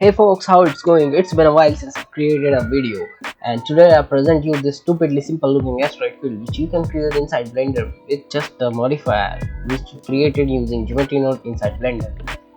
Hey folks, how it's going? It's been a while since I created a video, and today I present you this stupidly simple looking asteroid field which you can create inside Blender with just a modifier which you created using Geometry node inside Blender,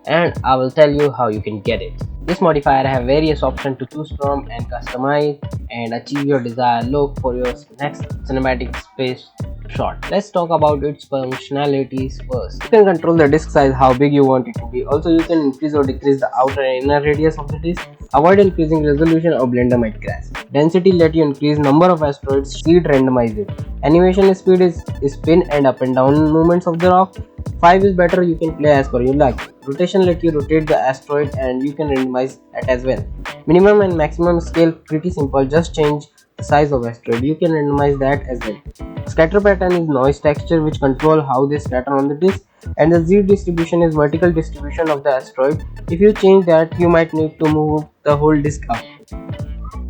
and I will tell you how you can get it. This modifier have various options to choose from and customize and achieve your desired look for your next cinematic space shot. Let's talk about its functionalities first. You can control the disk size how big you want it to be. Also, you can increase or decrease the outer and inner radius of the disk. Avoid increasing resolution or Blender might crash. Density let you increase number of asteroids. Speed randomize it. Animation speed is spin and up and down movements of the rock. 5 is better, you can play as per your luck. Rotation let you rotate the asteroid and you can randomize it as well. Minimum and maximum scale pretty simple, just change the size of asteroid. You can randomize that as well. Scatter pattern is noise texture which control how they scatter on the disk, and the Z distribution is vertical distribution of the asteroid. If you change that, you might need to move the whole disk up.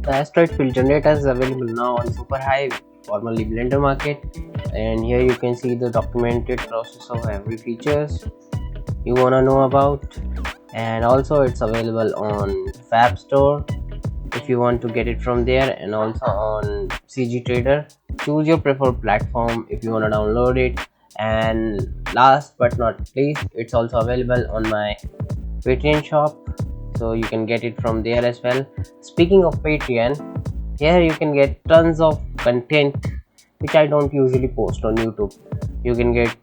The asteroid field generator is available now on Super High, formerly Blender Market, and here you can see the documented process of every features you wanna know about, and also it's available on Fab Store if you want to get it from there, and also on CGTrader. Choose your preferred platform if you want to download it, and last but not least, it's also available on my Patreon shop, so you can get it from there as well. Speaking of Patreon, here you can get tons of content which I don't usually post on YouTube. You can get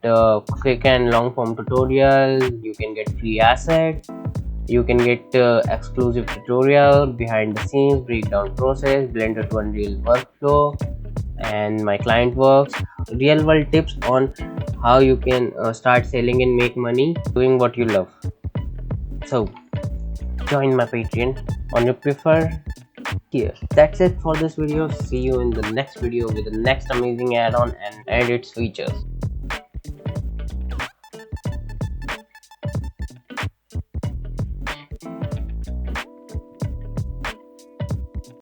quick and long form tutorial, you can get free asset, you can get exclusive tutorial, behind the scenes breakdown process, Blender to Unreal workflow, and my client works, real world tips on how you can start selling and make money doing what you love. So join my Patreon on your preferred tier. That's it for this video. See you in the next video with the next amazing add-on and its features.